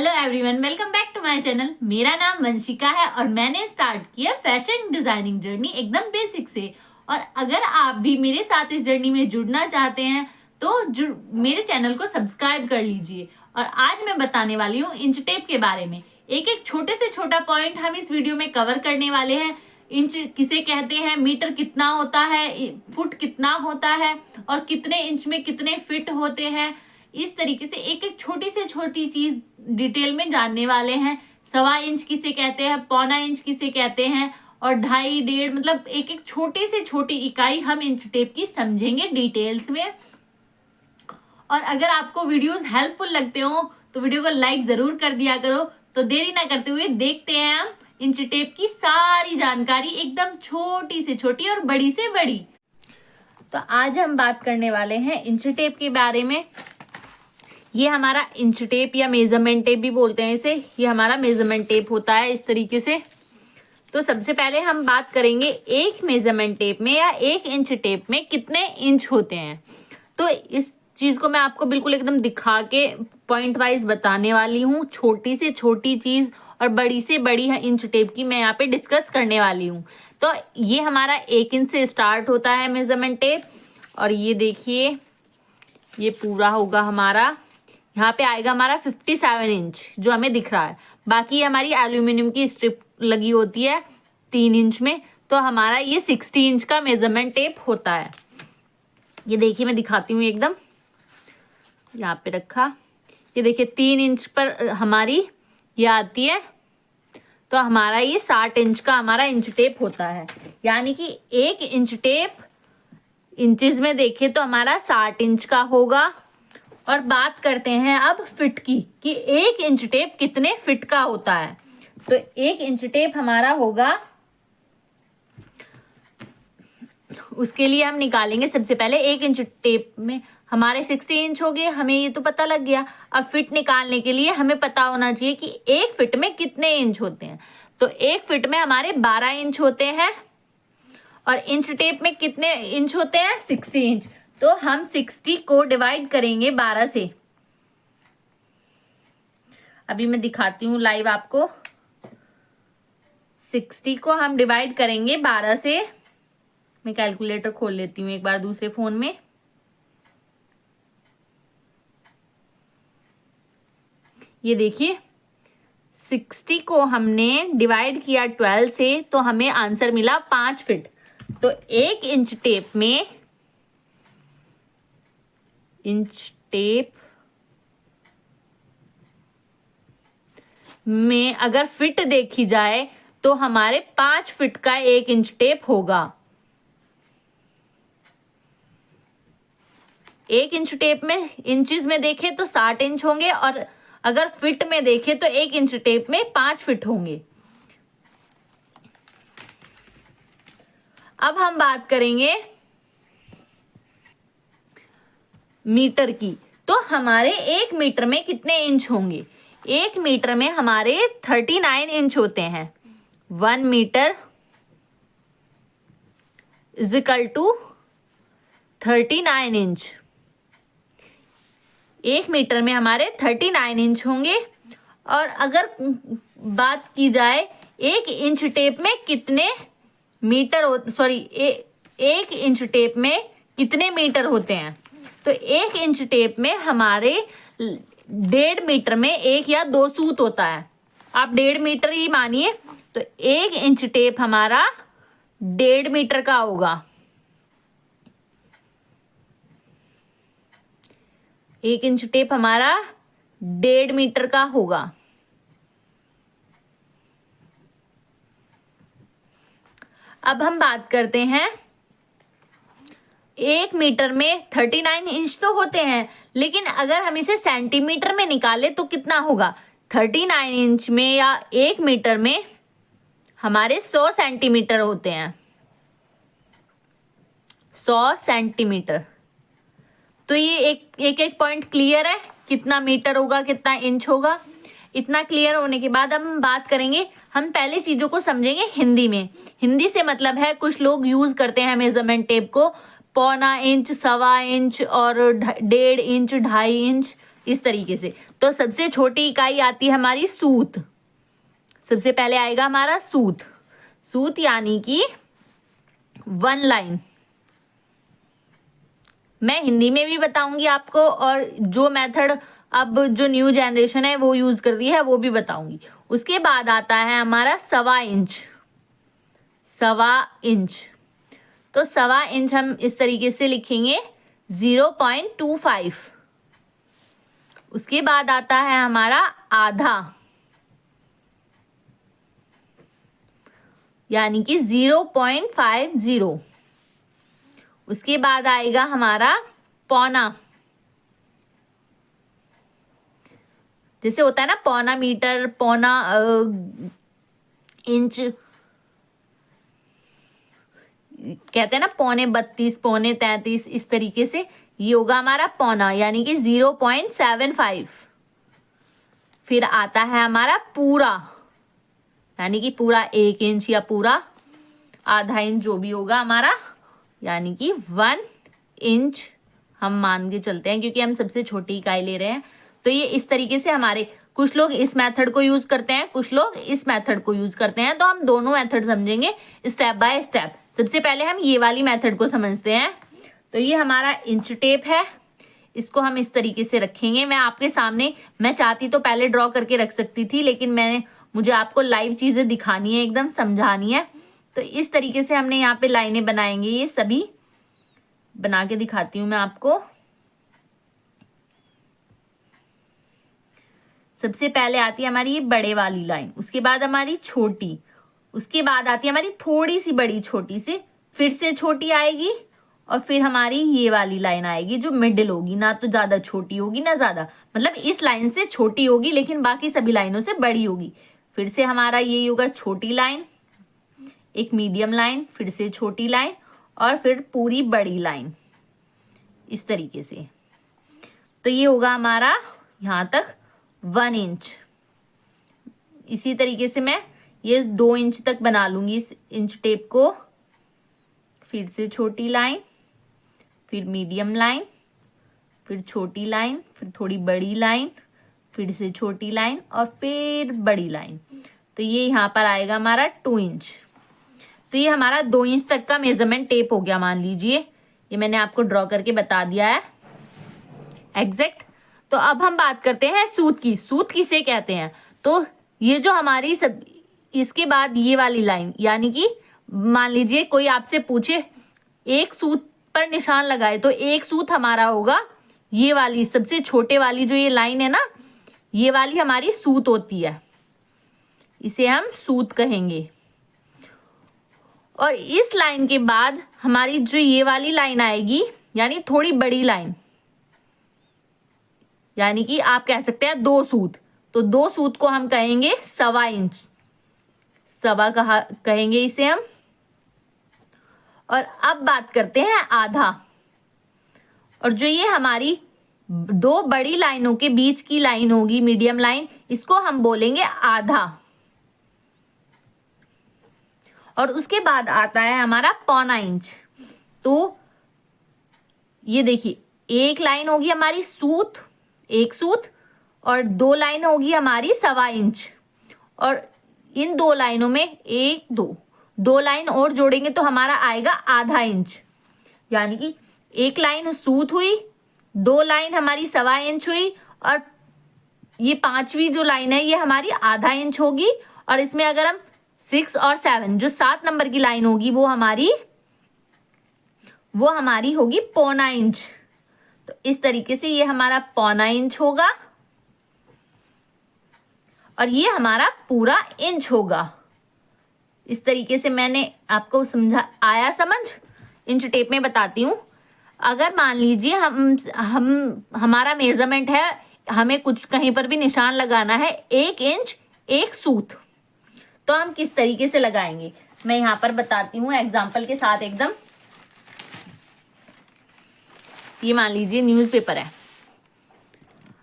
Hello everyone, welcome back to my channel. मेरा नाम वंशिका है और मैंने स्टार्ट किया फैशन डिजाइनिंग जर्नी एकदम बेसिक से। और अगर आप भी मेरे साथ इस जर्नी में जुड़ना चाहते हैं तो मेरे चैनल को सब्सक्राइब कर लीजिए। और आज मैं बताने वाली हूँ इंच टेप के बारे में। एक एक छोटे से छोटा पॉइंट हम इस वीडियो में कवर करने वाले हैं। इंच किसे कहते हैं, मीटर कितना होता है, फुट कितना होता है और कितने इंच में कितने फिट होते हैं। इस तरीके से एक एक छोटी से छोटी चीज डिटेल में जानने वाले हैं। 1.25 इंच किसे कहते हैं, 1.25 इंच किसे कहते हैं और 2.5 1.5 मतलब एक एक छोटी से छोटी इकाई हम इंच टेप की समझेंगे डिटेल्स में। और अगर आपको वीडियोस हेल्पफुल लगते हो तो वीडियो को लाइक जरूर कर दिया करो। तो देरी ना करते हुए देखते हैं हम इंच टेप की सारी जानकारी, एकदम छोटी से छोटी और बड़ी से बड़ी। तो आज हम बात करने वाले हैं इंच टेप के बारे में। ये हमारा इंच टेप या मेजरमेंट टेप भी बोलते हैं इसे। ये हमारा मेजरमेंट टेप होता है इस तरीके से। तो सबसे पहले हम बात करेंगे एक मेजरमेंट टेप में या एक इंच टेप में कितने इंच होते हैं। तो इस चीज को मैं आपको बिल्कुल एकदम दिखा के पॉइंट वाइज बताने वाली हूँ। छोटी से छोटी चीज और बड़ी से बड़ी इंच टेप की मैं यहाँ पे डिस्कस करने वाली हूँ। तो ये हमारा 1 इंच से स्टार्ट होता है मेजरमेंट टेप। और ये देखिए, ये पूरा होगा हमारा, यहाँ पे आएगा हमारा 57 इंच जो हमें दिख रहा है। बाकी हमारी एल्यूमिनियम की स्ट्रिप लगी होती है 3 इंच में। तो हमारा ये 60 इंच का मेजरमेंट टेप होता है। ये देखिए, मैं दिखाती हूँ एकदम, यहाँ पे रखा। ये देखिए 3 इंच पर हमारी ये आती है। तो हमारा ये 60 इंच का हमारा इंच टेप होता है। यानी कि एक इंच टेप इंचेस में देखे तो हमारा 60 इंच का होगा। और बात करते हैं अब फिट की, कि 1 इंच टेप कितने फिट का होता है। तो 1 इंच टेप हमारा होगा, उसके लिए हम निकालेंगे सबसे पहले 1 इंच टेप में हमारे 60 इंच हो गए, हमें ये तो पता लग गया। अब फिट निकालने के लिए हमें पता होना चाहिए कि 1 फिट में कितने इंच होते हैं। तो 1 फिट में हमारे 12 इंच होते हैं। और इंच टेप में कितने इंच होते हैं, 60 इंच। तो हम 60 को डिवाइड करेंगे 12 से। अभी मैं दिखाती हूँ लाइव आपको। 60 को हम डिवाइड करेंगे 12 से। मैं कैलकुलेटर खोल लेती हूँ एक बार दूसरे फोन में। ये देखिए, 60 को हमने डिवाइड किया 12 से तो हमें आंसर मिला 5 फिट। तो 1 इंच टेप में, इंच टेप में अगर फिट देखी जाए तो हमारे 5 फिट का 1 इंच टेप होगा। 1 इंच टेप में इंचेस में देखें तो 60 इंच होंगे और अगर फिट में देखें तो 1 इंच टेप में 5 फिट होंगे। अब हम बात करेंगे मीटर की। तो हमारे 1 मीटर में कितने इंच होंगे। 1 मीटर में हमारे 39 इंच होते हैं। 1 metre is equal to 39 inch. 1 metre में हमारे 39 इंच होंगे। और अगर बात की जाए 1 इंच टेप में कितने मीटर एक इंच टेप में कितने मीटर होते हैं। तो 1 इंच टेप में हमारे 1.5 मीटर में 1 या 2 सूत होता है। आप 1.5 मीटर ही मानिए। तो 1 इंच टेप हमारा 1.5 मीटर का होगा। 1 इंच टेप हमारा 1.5 मीटर का होगा। अब हम बात करते हैं, 1 मीटर में 39 इंच तो होते हैं, लेकिन अगर हम इसे सेंटीमीटर में निकाले तो कितना होगा। 39 इंच में या 1 मीटर में हमारे 100 सेंटीमीटर होते हैं। 100 सेंटीमीटर। तो ये एक पॉइंट क्लियर है, कितना मीटर होगा कितना इंच होगा। इतना क्लियर होने के बाद अब हम बात करेंगे, हम पहले चीजों को समझेंगे हिंदी में। हिंदी से मतलब है, कुछ लोग यूज करते हैं मेजरमेंट टेप को 1.25 इंच, 1.25 इंच और 1.5 इंच, 2.5 इंच। इस तरीके से। तो सबसे छोटी इकाई आती है हमारी सूत। सबसे पहले आएगा हमारा सूत। सूत यानी कि 1 लाइन। मैं हिंदी में भी बताऊंगी आपको, और जो मेथड अब जो न्यू जनरेशन है वो यूज कर रही है वो भी बताऊंगी। उसके बाद आता है हमारा 1.25 इंच। 1.25 इंच, तो 1.25 इंच हम इस तरीके से लिखेंगे 0.25। उसके बाद आता है हमारा आधा, यानी कि 0.50। उसके बाद आएगा हमारा पौना, जैसे होता है ना पौना मीटर, पौना इंच, कहते हैं ना 0.32, 0.33, इस तरीके से ये होगा हमारा पौना, यानी कि 0.75। फिर आता है हमारा पूरा, यानी कि पूरा 1 इंच या पूरा आधा इंच, जो भी होगा हमारा, यानी कि 1 इंच हम मान के चलते हैं, क्योंकि हम सबसे छोटी इकाई ले रहे हैं। तो ये इस तरीके से हमारे, कुछ लोग इस मेथड को यूज करते हैं, कुछ लोग इस मेथड को यूज करते हैं। तो हम दोनों मेथड समझेंगे स्टेप बाय स्टेप। सबसे पहले हम ये वाली मेथड को समझते हैं। तो ये हमारा इंच टेप है, इसको हम इस तरीके से रखेंगे। मैं आपके सामने, मैं चाहती तो पहले ड्रॉ करके रख सकती थी, लेकिन मुझे आपको लाइव चीजें दिखानी है, एकदम समझानी है। तो इस तरीके से हमने यहाँ पे लाइनें बनाएंगे, ये सभी बना के दिखाती हूँ मैं आपको। सबसे पहले आती है हमारी ये बड़े वाली लाइन, उसके बाद हमारी छोटी, उसके बाद आती है हमारी थोड़ी सी बड़ी, छोटी से, फिर से छोटी आएगी, और फिर हमारी ये वाली लाइन आएगी जो मिडिल होगी, ना तो ज्यादा छोटी होगी ना ज्यादा, मतलब इस लाइन से छोटी होगी लेकिन बाकी सभी लाइनों से बड़ी होगी। फिर से हमारा ये होगा छोटी लाइन, एक मीडियम लाइन, फिर से छोटी लाइन, और फिर पूरी बड़ी लाइन, इस तरीके से। तो ये होगा हमारा यहाँ तक 1 इंच। इसी तरीके से मैं ये 2 इंच तक बना लूंगी इस इंच टेप को। फिर से छोटी लाइन, फिर मीडियम लाइन, फिर छोटी लाइन, फिर थोड़ी बड़ी लाइन, फिर से छोटी लाइन, और फिर बड़ी लाइन। तो ये यहाँ पर आएगा हमारा 2 इंच। तो ये हमारा 2 इंच तक का मेजरमेंट टेप हो गया, मान लीजिए। ये मैंने आपको ड्रॉ करके बता दिया है एग्जैक्ट। तो अब हम बात करते हैं सूत की। सूत किसे कहते हैं? तो ये जो हमारी सब, इसके बाद ये वाली लाइन, यानी कि मान लीजिए कोई आपसे पूछे एक सूत पर निशान लगाए, तो एक सूत हमारा होगा ये वाली सबसे छोटे वाली जो ये लाइन है ना, ये वाली हमारी सूत होती है, इसे हम सूत कहेंगे। और इस लाइन के बाद हमारी जो ये वाली लाइन आएगी, यानी थोड़ी बड़ी लाइन, यानी कि आप कह सकते हैं 2 सूत। तो 2 सूत को हम कहेंगे 1.25 इंच, 1.25 कहेंगे इसे हम। और अब बात करते हैं आधा। और जो ये हमारी 2 बड़ी लाइनों के बीच की लाइन होगी, मीडियम लाइन, इसको हम बोलेंगे आधा। और उसके बाद आता है हमारा 1.25 इंच। तो ये देखिए, एक लाइन होगी हमारी सूत, एक सूत, और 2 लाइन होगी हमारी 1.25 इंच। और इन 2 लाइनों में 2 लाइन और जोड़ेंगे तो हमारा आएगा आधा इंच, यानी कि एक लाइन सूत हुई, 2 लाइन हमारी 1.25 इंच हुई, और ये 5वीं जो लाइन है ये हमारी आधा इंच होगी। और इसमें अगर हम 6 और 7, जो 7 नंबर की लाइन होगी, वो हमारी होगी 1.25 इंच। तो इस तरीके से ये हमारा 1.25 इंच होगा, और ये हमारा पूरा इंच होगा। इस तरीके से मैंने आपको समझा, आया समझ? इंच टेप में बताती हूँ। अगर मान लीजिए हमारा मेजरमेंट है, हमें कुछ कहीं पर भी निशान लगाना है 1 इंच 1 सूत, तो हम किस तरीके से लगाएंगे मैं यहाँ पर बताती हूँ एग्जाम्पल के साथ एकदम। ये मान लीजिए न्यूज़पेपर है,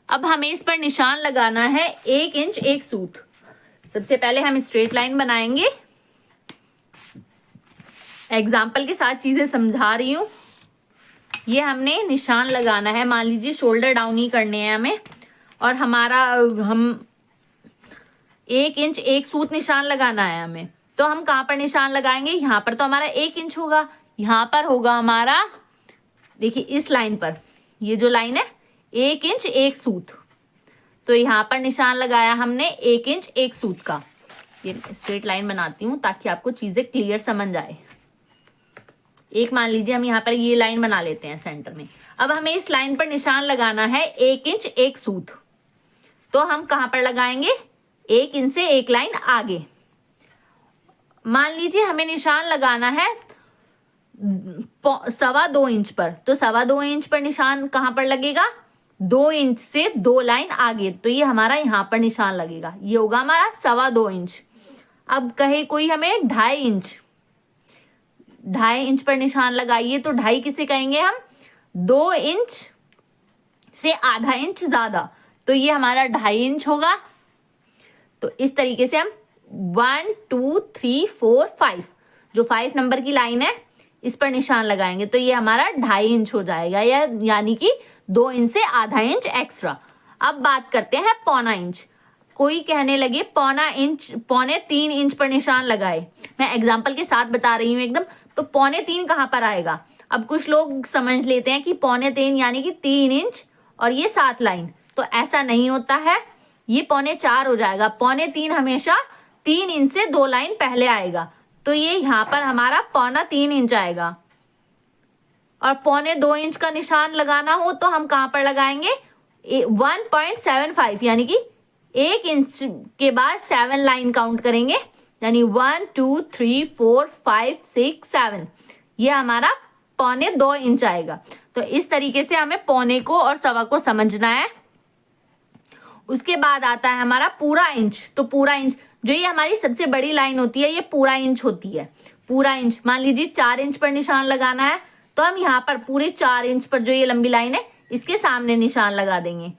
अब हमें इस पर निशान लगाना है 1 इंच 1 सूत। सबसे पहले हम स्ट्रेट लाइन बनाएंगे, एग्जाम्पल के साथ चीजें समझा रही हूं। ये हमने निशान लगाना है। मान लीजिए शोल्डर डाउन ही करने हैं हमें, और हमारा हम 1 इंच 1 सूत निशान लगाना है हमें। तो हम कहाँ पर निशान लगाएंगे? यहाँ पर तो हमारा 1 इंच होगा, यहाँ पर होगा हमारा, देखिए इस लाइन पर, ये जो लाइन है 1 इंच 1 सूत, तो यहाँ पर निशान लगाया हमने 1 इंच 1 सूत का। ये स्ट्रेट लाइन बनाती हूँ ताकि आपको चीजें क्लियर समझ आए। एक मान लीजिए हम यहाँ पर ये लाइन बना लेते हैं सेंटर में। अब हमें इस लाइन पर निशान लगाना है 1 इंच 1 सूत। तो हम कहाँ पर लगाएंगे? 1 इंच से एक लाइन आगे। मान लीजिए हमें निशान लगाना है 2.25 इंच पर, तो 2.25 इंच पर निशान कहाँ पर लगेगा? 2 इंच से 2 लाइन आगे, तो ये हमारा यहाँ पर निशान लगेगा, ये होगा हमारा 2.25 इंच। अब कहे कोई हमें 2.5 इंच पर निशान लगाइए, तो 2.5 किसे कहेंगे हम? 2 इंच से आधा इंच ज्यादा, तो ये हमारा 2.5 इंच होगा। तो इस तरीके से हम 1 2 3 4 5, जो 5 नंबर की लाइन है इस पर निशान लगाएंगे, तो ये हमारा 2.5 इंच हो जाएगा, यानी कि 2 इंच से आधा इंच एक्स्ट्रा। अब बात करते हैं 1.25 इंच। कोई कहने लगे 3.25 इंच पर निशान लगाए, मैं एग्जाम्पल के साथ बता रही हूँ एकदम। तो 3.25 कहाँ पर आएगा? अब कुछ लोग समझ लेते हैं कि 3.25 यानी कि 3 इंच और ये 7 लाइन, तो ऐसा नहीं होता है, ये 3.25 हो जाएगा। 3.25 हमेशा 3 इंच से 2 लाइन पहले आएगा, तो ये यहाँ पर हमारा 3.25 इंच आएगा। और 2.25 इंच का निशान लगाना हो तो हम कहाँ पर लगाएंगे? 1.75, यानी कि 1 इंच के बाद 7 लाइन काउंट करेंगे, यानी 1 2 3 4 5 6 7, ये हमारा 2.25 इंच आएगा। तो इस तरीके से हमें 1.25 को और 1.25 को समझना है। उसके बाद आता है हमारा पूरा इंच। तो पूरा इंच, जो ये हमारी सबसे बड़ी लाइन होती है, ये पूरा इंच होती है। पूरा इंच, मान लीजिए 4 इंच पर निशान लगाना है, तो हम यहाँ पर पूरे 4 इंच पर जो ये लंबी लाइन है इसके सामने निशान लगा देंगे।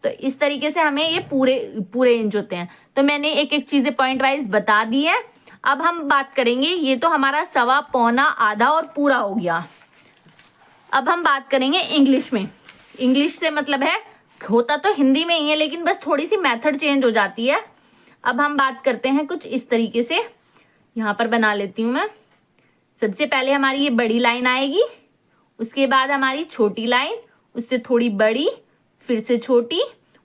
तो इस तरीके से हमें ये पूरे इंच होते हैं। तो मैंने एक एक चीजें पॉइंट वाइज बता दी है। अब हम बात करेंगे, ये तो हमारा 1.25, पौना, आधा और पूरा हो गया। अब हम बात करेंगे इंग्लिश में। इंग्लिश से मतलब है, होता तो हिंदी में ही है लेकिन बस थोड़ी सी मेथड चेंज हो जाती है। अब हम बात करते हैं कुछ इस तरीके से, यहाँ पर बना लेती हूँ मैं। सबसे पहले हमारी ये बड़ी लाइन आएगी, उसके बाद हमारी छोटी लाइन, उससे थोड़ी बड़ी, फिर से छोटी,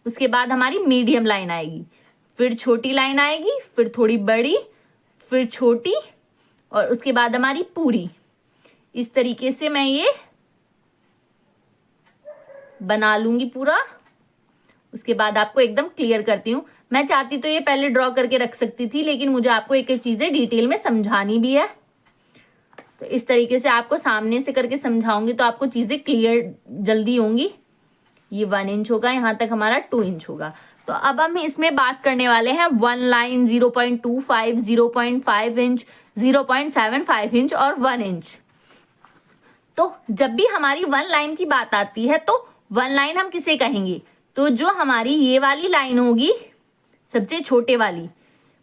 उसके बाद हमारी मीडियम लाइन आएगी, फिर छोटी लाइन आएगी, फिर थोड़ी बड़ी, फिर छोटी, और उसके बाद हमारी पूरी। इस तरीके से मैं ये बना लूंगी पूरा। उसके बाद आपको एकदम क्लियर करती हूँ। मैं चाहती तो ये पहले ड्रॉ करके रख सकती थी, लेकिन मुझे आपको एक एक चीजें डिटेल में समझानी भी है। तो इस तरीके से आपको सामने से करके समझाऊंगी तो आपको चीजें क्लियर जल्दी होंगी। ये 1 इंच होगा, यहाँ तक हमारा 2 इंच होगा। तो अब हम इसमें बात करने वाले हैं 1 लाइन, 0.25, 0.5 इंच, 0.75 इंच और 1 इंच। तो जब भी हमारी 1 लाइन की बात आती है तो 1 लाइन हम किसे कहेंगे? तो जो हमारी ये वाली लाइन होगी, सबसे छोटे वाली,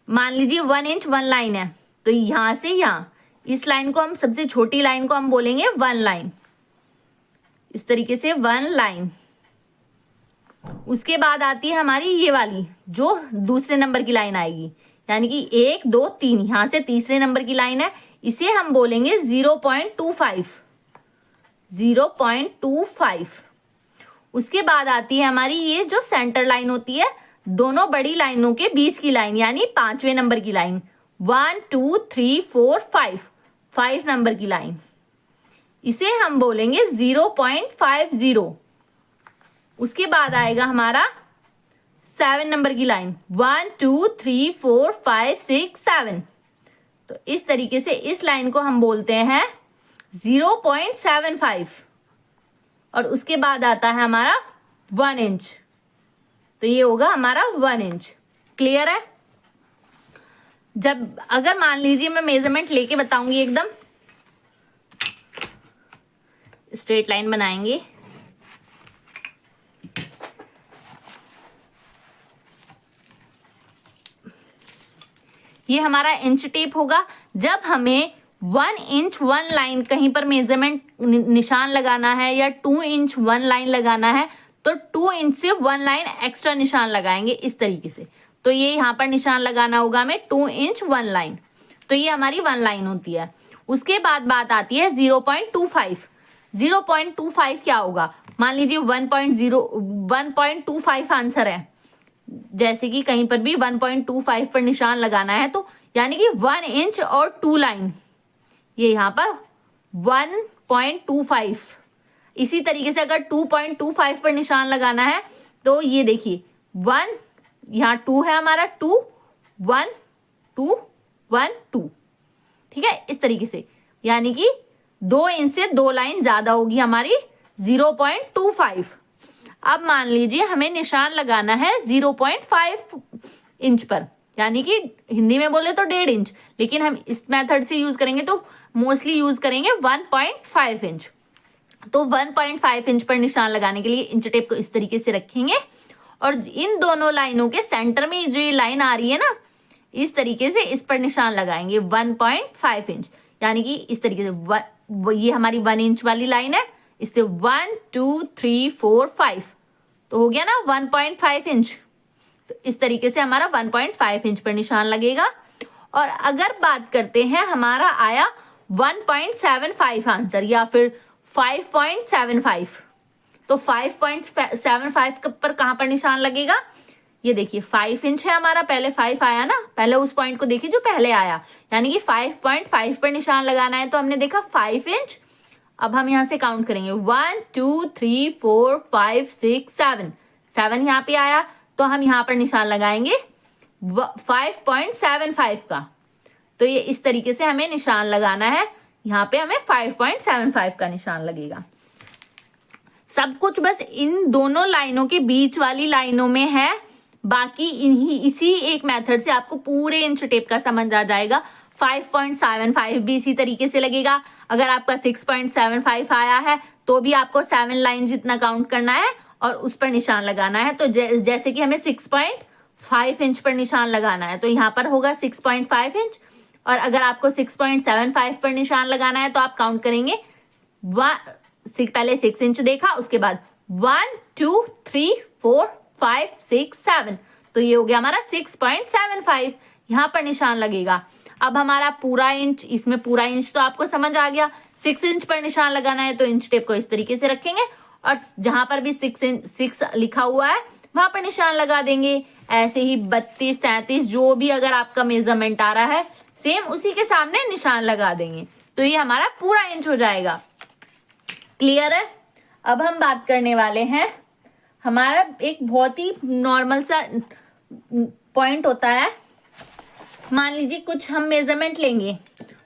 मान लीजिए 1 इंच 1 लाइन है, तो यहाँ से यहाँ इस लाइन को हम, सबसे छोटी लाइन को हम बोलेंगे 1 लाइन। इस तरीके से 1 लाइन। उसके बाद आती है हमारी ये वाली, जो दूसरे नंबर की लाइन आएगी, यानी कि 1 2 3, यहाँ से तीसरे नंबर की लाइन है, इसे हम बोलेंगे 0.25, 0.25। उसके बाद आती है हमारी ये जो सेंटर लाइन होती है, दोनों बड़ी लाइनों के बीच की लाइन, यानी 5वें नंबर की लाइन, 1 2 3 4 5 नंबर की लाइन, इसे हम बोलेंगे 0.50। उसके बाद आएगा हमारा 7 नंबर की लाइन, 1 2 3 4 5 6 7। तो इस तरीके से इस लाइन को हम बोलते हैं 0.75। और उसके बाद आता है हमारा 1 इंच, तो ये होगा हमारा 1 इंच। क्लियर है? जब अगर मान लीजिए मैं मेजरमेंट लेके बताऊंगी, एकदम स्ट्रेट लाइन बनाएंगे, ये हमारा इंच टेप होगा। जब हमें 1 इंच 1 लाइन कहीं पर मेजरमेंट निशान लगाना है या 2 इंच 1 लाइन लगाना है तो 2 इंच से 1 लाइन एक्स्ट्रा निशान लगाएंगे इस तरीके से। तो ये यहाँ पर निशान लगाना होगा हमें 2 इंच 1 लाइन, तो ये हमारी 1 लाइन होती है। उसके बाद बात आती है 0.25। 0.25 क्या होगा, मान लीजिए 1.25 आंसर है, जैसे कि कहीं पर भी 1.25 पर निशान लगाना है तो यानी कि 1 इंच और 2 लाइन, ये यहाँ पर 1.25। इसी तरीके से अगर 2.25 पर निशान लगाना है तो ये देखिए 1, यहाँ 2 है हमारा, 2 1 2 1 2, ठीक है, इस तरीके से, यानी कि 2 इंच से 2 लाइन ज्यादा होगी हमारी 0.25। अब मान लीजिए हमें निशान लगाना है 0.5 इंच पर, यानी कि हिंदी में बोले तो 1.5 इंच, लेकिन हम इस मेथड से यूज करेंगे तो मोस्टली यूज करेंगे 1.5 इंच। तो 1.5 इंच पर निशान लगाने के लिए इंच टेप को इस तरीके से रखेंगे और इन दोनों लाइनों के सेंटर में जो ये लाइन आ रही है ना, इस तरीके से इस पर निशान लगाएंगे 1.5 इंच, यानी कि इस तरीके से ये हमारी 1 इंच वाली लाइन है, इससे 1 2 3 4 5 तो हो गया ना 1.5 इंच। तो इस तरीके से हमारा 1.5 इंच पर निशान लगेगा। और अगर बात करते हैं हमारा आया 1.75 आंसर या फिर 5.75, तो 5.75 पर कहां पर निशान लगेगा, ये देखिए 5 इंच है हमारा, पहले 5 आया ना, पहले उस पॉइंट को देखिए जो पहले आया, यानी कि 5.5 पर निशान लगाना है तो हमने देखा 5 इंच। अब हम यहां से काउंट करेंगे 1 2 3 4 5 6 7 7 यहाँ पे आया, तो हम यहाँ पर निशान लगाएंगे 5.75 का। तो ये इस तरीके से हमें निशान लगाना है, यहाँ पे हमें 5.75 का निशान लगेगा। सब कुछ बस इन दोनों लाइनों के बीच वाली लाइनों में है, बाकी इसी एक मेथड से आपको पूरे इंच टेप का समझ आ जाएगा। 5.75 भी इसी तरीके से लगेगा। अगर आपका 6.75 आया है तो भी आपको 7 लाइन जितना काउंट करना है और उस पर निशान लगाना है। तो जैसे कि हमें 6.5 इंच पर निशान लगाना है तो यहाँ पर होगा 6.5 इंच, और अगर आपको 6.75 पर निशान लगाना है तो आप काउंट करेंगे, पहले 6 इंच देखा, उसके बाद 1 2 3 4 5 6 7, तो ये हो गया हमारा 6.75, यहाँ पर निशान लगेगा। अब हमारा पूरा इंच, इसमें पूरा इंच तो आपको समझ आ गया। 6 इंच पर निशान लगाना है तो इंच टेप को इस तरीके से रखेंगे और जहां पर भी 6 लिखा हुआ है वहां पर निशान लगा देंगे। ऐसे ही 32 33 जो भी अगर आपका मेजरमेंट आ रहा है सेम उसी के सामने निशान लगा देंगे, तो ये हमारा पूरा इंच हो जाएगा। क्लियर है। अब हम बात करने वाले हैं, हमारा एक बहुत ही नॉर्मल सा पॉइंट होता है, मान लीजिए कुछ हम मेजरमेंट लेंगे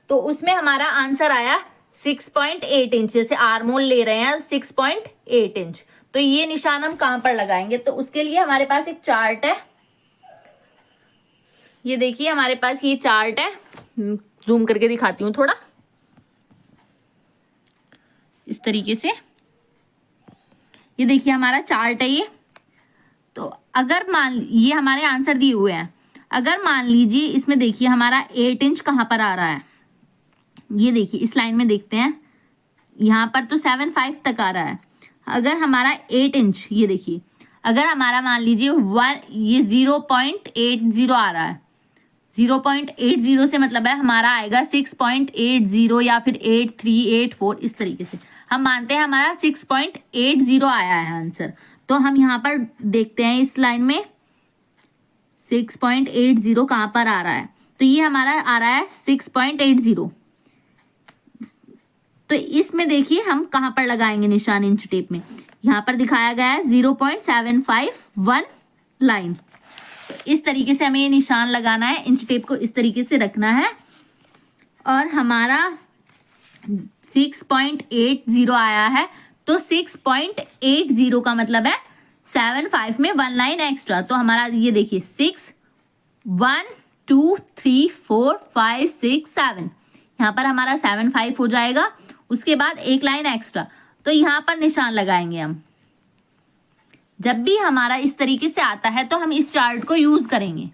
तो उसमें हमारा आंसर आया 6.8 इंच, जैसे आर्मोल ले रहे हैं 6.8 इंच, तो ये निशान हम कहां पर लगाएंगे, तो उसके लिए हमारे पास एक चार्ट है। ये देखिए हमारे पास ये चार्ट है, जूम करके दिखाती हूँ थोड़ा, इस तरीके से ये देखिए हमारा चार्ट है ये। तो अगर ये हमारे आंसर दिए हुए हैं, अगर मान लीजिए इसमें देखिए हमारा 8 इंच कहाँ पर आ रहा है, ये देखिए इस लाइन में देखते हैं, यहाँ पर तो 7.5 तक आ रहा है। अगर हमारा 8 इंच, ये देखिए अगर हमारा मान लीजिए ये 0.80 आ रहा है, 0.80 से मतलब है हमारा आएगा 6.80 या फिर 8384, इस तरीके से हम मानते हैं हमारा 6.80 आया है आंसर। तो हम यहाँ पर देखते हैं इस लाइन में 6.80 कहाँ पर आ रहा है, तो ये हमारा आ रहा है 6.80। तो इसमें देखिए हम कहाँ पर लगाएंगे निशान इंच टेप में, यहाँ पर दिखाया गया है 0.751 लाइन। तो इस तरीके से हमें ये निशान लगाना है, इंच टेप को इस तरीके से रखना है, और हमारा 6.80 आया है, तो 6.80 का मतलब है 7.5 में 1 लाइन एक्स्ट्रा। तो हमारा ये देखिए 6 1 2 3 4 5 6 7, यहाँ पर हमारा 7.5 हो जाएगा, उसके बाद 1 लाइन एक्स्ट्रा, तो यहाँ पर निशान लगाएंगे हम। जब भी हमारा इस तरीके से आता है तो हम इस चार्ट को यूज करेंगे।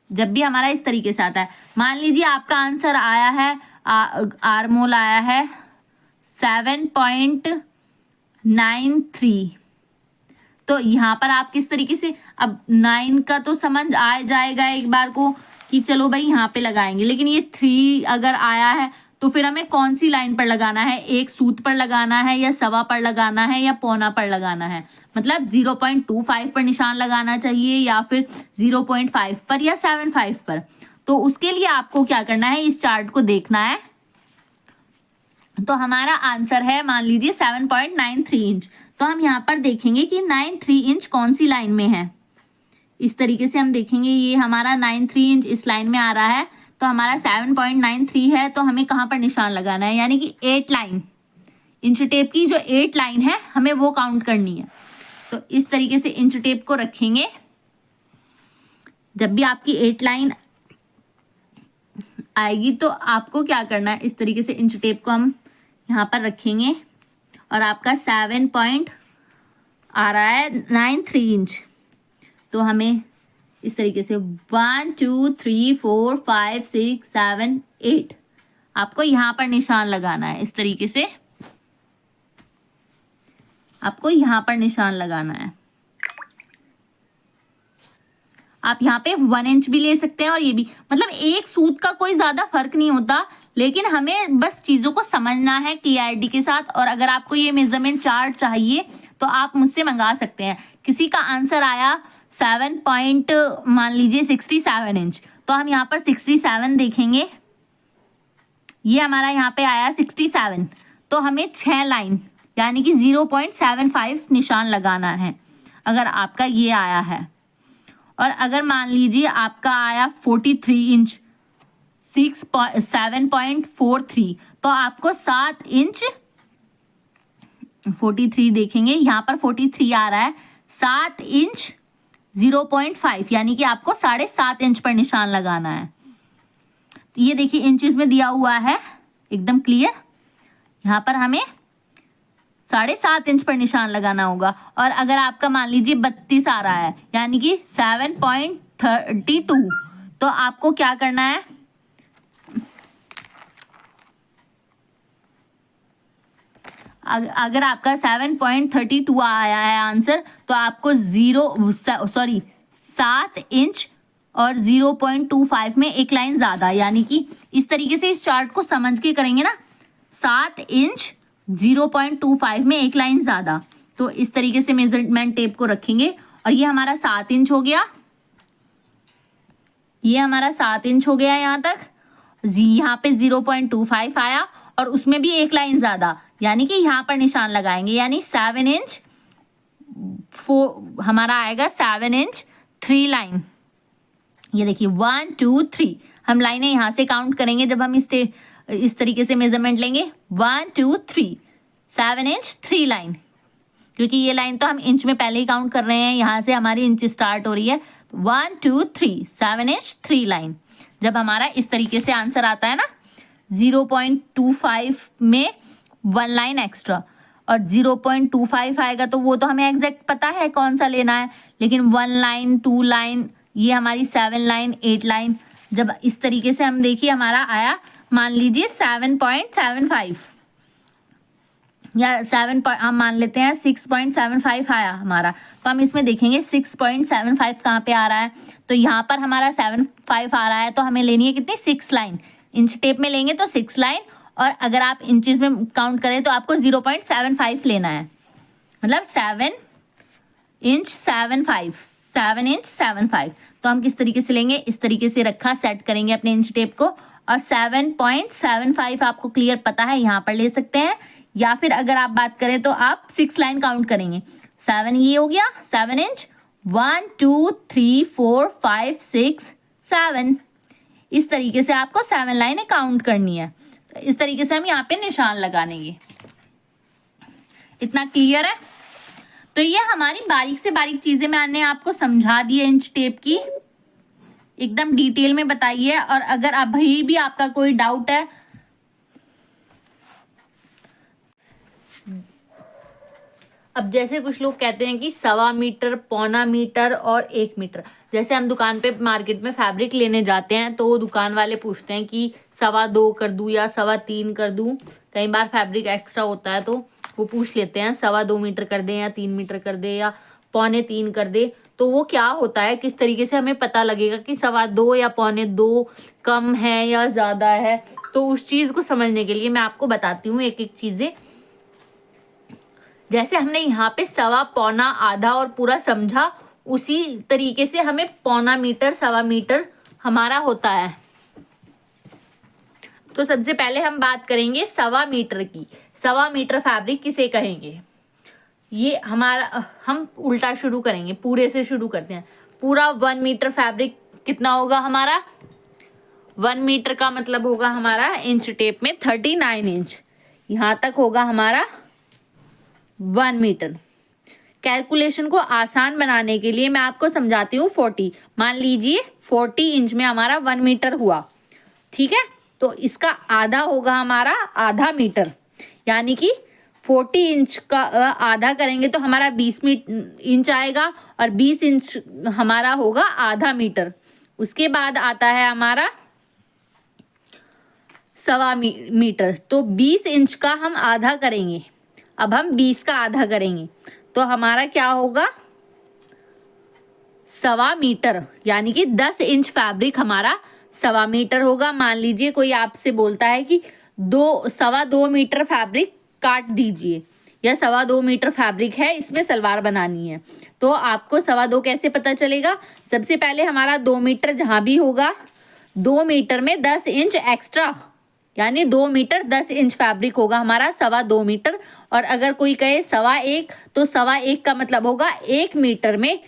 जब भी हमारा इस तरीके से आता है, मान लीजिए आपका आंसर आया है आर्मोल आया है 7.93, तो यहाँ पर आप किस तरीके से, अब 9 का तो समझ आ जाएगा एक बार को कि चलो भाई यहाँ पे लगाएंगे, लेकिन ये 3 अगर आया है तो फिर हमें कौन सी लाइन पर लगाना है, एक सूत पर लगाना है या सवा पर लगाना है या पौना पर लगाना है, मतलब 0.25 पर निशान लगाना चाहिए या फिर 0.5 पर या 7.5 पर। तो उसके लिए आपको क्या करना है, इस चार्ट को देखना है। तो हमारा आंसर है मान लीजिए 7.93 इंच, तो हम यहाँ पर देखेंगे कि 93 इंच कौन सी लाइन में है। इस तरीके से हम देखेंगे, ये हमारा 93 इंच इस लाइन में आ रहा है, तो हमारा 7.93 है, तो हमें कहाँ पर निशान लगाना है, यानी कि 8 लाइन, इंच टेप की जो 8 लाइन है हमें वो काउंट करनी है। तो इस तरीके से इंच टेप को रखेंगे। जब भी आपकी 8 लाइन आएगी तो आपको क्या करना है, इस तरीके से इंच टेप को हम यहाँ पर रखेंगे और आपका 7 पॉइंट आ रहा है 93 इंच, तो हमें इस तरीके से 1 2 3 4 5 6 7 8 आपको यहाँ पर निशान लगाना है। इस तरीके से आपको यहाँ पर निशान लगाना है। आप यहाँ पे 1 इंच भी ले सकते हैं और ये भी, मतलब एक सूत का कोई ज्यादा फर्क नहीं होता, लेकिन हमें बस चीजों को समझना है क्लियरिटी के साथ। और अगर आपको ये मेजरमेंट चार्ट चाहिए तो आप मुझसे मंगा सकते हैं। किसी का आंसर आया 7 पॉइंट मान लीजिए 67 इंच, तो हम यहाँ पर 67 देखेंगे, ये हमारा यहाँ पे आया 67, तो हमें 6 लाइन यानी कि 0.75 निशान लगाना है अगर आपका ये आया है। और अगर मान लीजिए आपका आया 43 इंच 7.43, तो आपको 7 इंच 43 देखेंगे, यहाँ पर 43 आ रहा है, 7 इंच 0.5 यानी कि आपको 7.5 इंच पर निशान लगाना है। तो ये देखिए इंचेस में दिया हुआ है एकदम क्लियर, यहाँ पर हमें 7.5 इंच पर निशान लगाना होगा। और अगर आपका मान लीजिए 32 आ रहा है यानी कि 7.32, तो आपको क्या करना है, अगर आपका 7.32 आया है आंसर, तो आपको 7 इंच और 0.25 में एक लाइन ज्यादा, यानी कि इस तरीके से इस चार्ट को समझ के करेंगे ना, 7 इंच 0.25 में एक लाइन ज्यादा, तो इस तरीके से मेजरमेंट टेप को रखेंगे। और ये हमारा 7 इंच हो गया, ये हमारा 7 इंच हो गया यहाँ तक, यहाँ पे 0.25 आया और उसमें भी एक लाइन ज्यादा, यानी कि यहाँ पर निशान लगाएंगे, यानी 7 इंच 4 हमारा आएगा 7 इंच 3 लाइन। ये देखिए 1 2 3 हम लाइनें यहाँ से काउंट करेंगे जब हम इस तरीके से मेजरमेंट लेंगे, 1 2 3 7 इंच 3 लाइन, क्योंकि ये लाइन तो हम इंच में पहले ही काउंट कर रहे हैं, यहाँ से हमारी इंच स्टार्ट हो रही है। 1 2 3 7 इंच 3 लाइन। जब हमारा इस तरीके से आंसर आता है ना, 0.25 में 1 लाइन एक्स्ट्रा और 0.25 आएगा, तो वो तो हमें एग्जैक्ट पता है कौन सा लेना है, लेकिन 1 लाइन 2 लाइन, ये हमारी 7 लाइन 8 लाइन, जब इस तरीके से हम देखिए हमारा आया मान लीजिए 7.75 या 7 हम मान लेते हैं 6.75 आया हमारा, तो हम इसमें देखेंगे 6.75 कहाँ पे आ रहा है, तो यहाँ पर हमारा 7.5 आ रहा है, तो हमें लेनी है कितनी, 6 लाइन। इंच टेप में लेंगे तो 6 लाइन, और अगर आप इंचेस में काउंट करें तो आपको 0.75 लेना है, मतलब 7 इंच 7.5। तो हम किस तरीके से लेंगे, इस तरीके से रखा, सेट करेंगे अपने इंच टेप को, और 7.75 आपको क्लियर पता है, यहाँ पर ले सकते हैं, या फिर अगर आप बात करें तो आप 6 लाइन काउंट करेंगे। 7 ये हो गया 7 इंच, 1 2 3 4 5 6 7, इस तरीके से आपको 7 लाइनें काउंट करनी है। तो इस तरीके से हम यहाँ पे निशान लगा लेंगे। इतना क्लियर है? तो ये हमारी बारीक से बारीक चीजें मैंने आपको समझा दी है, इंच टेप की एकदम डिटेल में बताइए। और अगर अभी भी आपका कोई डाउट है अब जैसे कुछ लोग कहते हैं कि 1.25 मीटर, 0.25 मीटर और 1 मीटर। जैसे हम दुकान पे मार्केट में फैब्रिक लेने जाते हैं तो वो दुकान वाले पूछते हैं कि 2.25 कर दूं या 3.25 कर दूं। कई बार फैब्रिक एक्स्ट्रा होता है तो वो पूछ लेते हैं 2.25 मीटर कर दें या 3 मीटर कर दे या 0.25 कर दे। तो वो क्या होता है, किस तरीके से हमें पता लगेगा कि 2.25 या 0.25 कम है या ज़्यादा है। तो उस चीज़ को समझने के लिए मैं आपको बताती हूँ एक एक चीज़ें। जैसे हमने यहाँ पे 1.25, 0.25, आधा और पूरा समझा, उसी तरीके से हमें 0.25 मीटर, 1.25 मीटर हमारा होता है। तो सबसे पहले हम बात करेंगे 1.25 मीटर की। 1.25 मीटर फैब्रिक किसे कहेंगे, ये हमारा, हम उल्टा शुरू करेंगे, पूरे से शुरू करते हैं। पूरा 1 मीटर फैब्रिक कितना होगा हमारा, 1 मीटर का मतलब होगा हमारा इंच टेप में 39 इंच। यहाँ तक होगा हमारा 1 मीटर। कैलकुलेशन को आसान बनाने के लिए मैं आपको समझाती हूँ 40। मान लीजिए 40 इंच में हमारा 1 मीटर हुआ, ठीक है। तो इसका आधा होगा हमारा आधा मीटर, यानी कि 40 इंच का आधा करेंगे तो हमारा 20 इंच आएगा और 20 इंच हमारा होगा आधा मीटर। उसके बाद आता है हमारा 1.25 मीटर। तो 20 इंच का हम आधा करेंगे, अब हम 20 का आधा करेंगे तो हमारा क्या होगा 1.25 मीटर, यानी कि 10 इंच फैब्रिक हमारा 1.25 मीटर होगा। मान लीजिए कोई आपसे बोलता है कि 2.25 मीटर फैब्रिक काट दीजिए, या 2.25 मीटर फैब्रिक है, इसमें सलवार बनानी है, तो आपको 2.25 कैसे पता चलेगा। सबसे पहले हमारा 2 मीटर जहाँ भी होगा, 2 मीटर में 10 इंच एक्स्ट्रा, यानी 2 मीटर 10 इंच फैब्रिक होगा हमारा 2.25 मीटर। और अगर कोई कहे 1.25 तो 1.25 का मतलब होगा 1 मीटर में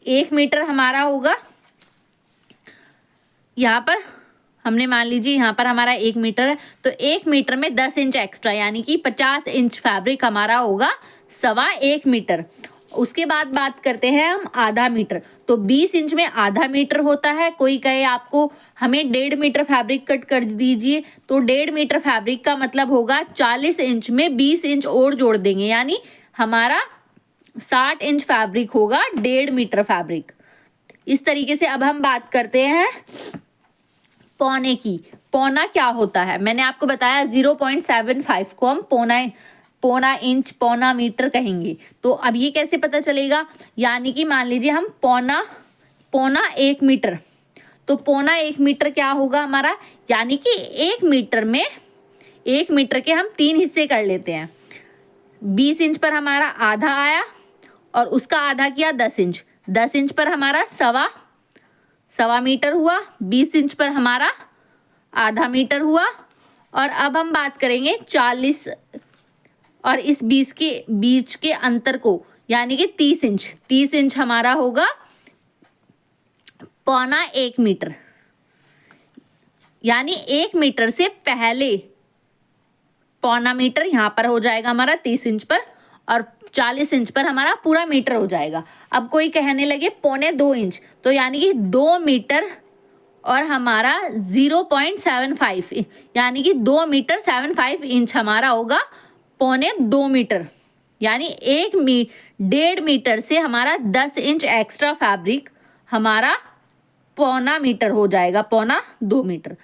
1 मीटर हमारा होगा, यहाँ पर हमने मान लीजिए यहाँ पर हमारा 1 मीटर है तो 1 मीटर में 10 इंच एक्स्ट्रा, यानी कि 50 इंच फैब्रिक हमारा होगा 1.25 मीटर। उसके बाद बात करते हैं हम आधा मीटर। तो 20 इंच में आधा मीटर होता है। कोई कहे आपको हमें 1.5 मीटर फैब्रिक कट कर दीजिए, तो 1.5 मीटर फैब्रिक का मतलब होगा 40 इंच में 20 इंच और जोड़ देंगे, यानी हमारा 60 इंच फैब्रिक होगा 1.5 मीटर फैब्रिक। इस तरीके से अब हम बात करते हैं पौने की। पौना क्या होता है, मैंने आपको बताया 0.75 को हम पौना इंच, पौना मीटर कहेंगे। तो अब ये कैसे पता चलेगा, यानी कि मान लीजिए हम पौना 1 मीटर, तो पौना 1 मीटर क्या होगा हमारा, यानी कि 1 मीटर में 1 मीटर के हम 3 हिस्से कर लेते हैं। 20 इंच पर हमारा आधा आया और उसका आधा किया 10 इंच, 10 इंच पर हमारा 1.25 मीटर हुआ, 20 इंच पर हमारा आधा मीटर हुआ। और अब हम बात करेंगे 40 और इस 20 के बीच के अंतर को, यानी कि 30 इंच हमारा होगा पौना 1 मीटर, यानी 1 मीटर से पहले पौना मीटर यहाँ पर हो जाएगा हमारा 30 इंच पर, और 40 इंच पर हमारा पूरा मीटर हो जाएगा। अब कोई कहने लगे 1.25 इंच, तो यानी कि 2 मीटर और हमारा 0.75, यानी कि 2 मीटर 75 इंच हमारा होगा 1.25 मीटर, यानी 1.5 मीटर से हमारा 10 इंच एक्स्ट्रा फैब्रिक हमारा पौना मीटर हो जाएगा, 1.25 मीटर।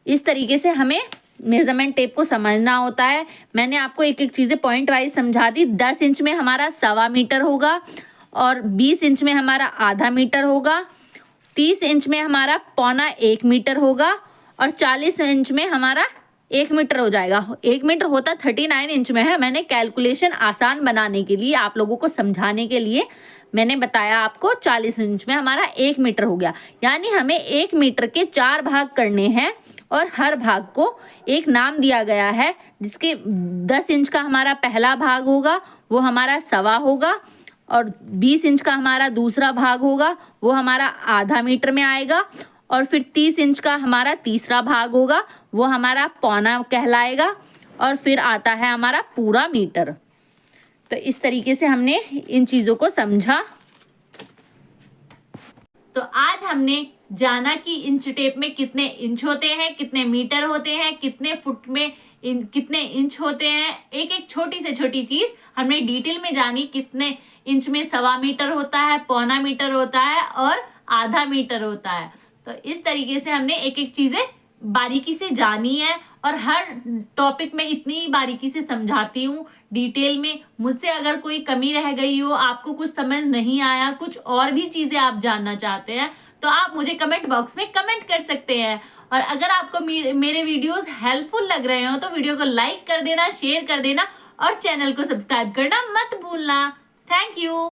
इस तरीके से हमें मेजरमेंट टेप को समझना होता है। मैंने आपको एक एक चीज़ें पॉइंट वाइज समझा दी। 10 इंच में हमारा 1.25 मीटर होगा और 20 इंच में हमारा आधा मीटर होगा, 30 इंच में हमारा 0.25 मीटर होगा और 40 इंच में हमारा 1 मीटर हो जाएगा। 1 मीटर होता 39 इंच में है। मैंने कैलकुलेशन आसान बनाने के लिए, आप लोगों को समझाने के लिए मैंने बताया आपको 40 इंच में हमारा 1 मीटर हो गया, यानी हमें 1 मीटर के 4 भाग करने हैं और हर भाग को एक नाम दिया गया है, जिसके 10 इंच का हमारा पहला भाग होगा वो हमारा 1.25 होगा, और 20 इंच का हमारा दूसरा भाग होगा वो हमारा आधा मीटर में आएगा, और फिर 30 इंच का हमारा तीसरा भाग होगा वो हमारा पौना कहलाएगा, और फिर आता है हमारा पूरा मीटर। तो इस तरीके से हमने इन चीज़ों को समझा। तो आज हमने जाना कि इंच टेप में कितने इंच होते हैं, कितने मीटर होते हैं, कितने फुट में कितने इंच होते हैं, एक एक छोटी से छोटी चीज हमने डिटेल में जानी। कितने इंच में 1.25 मीटर होता है, 0.25 मीटर होता है और आधा मीटर होता है। तो इस तरीके से हमने एक एक चीजें बारीकी से जानी है और हर टॉपिक में इतनी बारीकी से समझाती हूँ डिटेल में। मुझसे अगर कोई कमी रह गई हो, आपको कुछ समझ नहीं आया, कुछ और भी चीजें आप जानना चाहते हैं, तो आप मुझे कमेंट बॉक्स में कमेंट कर सकते हैं। और अगर आपको मेरे वीडियोस हेल्पफुल लग रहे हो तो वीडियो को लाइक कर देना, शेयर कर देना और चैनल को सब्सक्राइब करना मत भूलना। Thank you.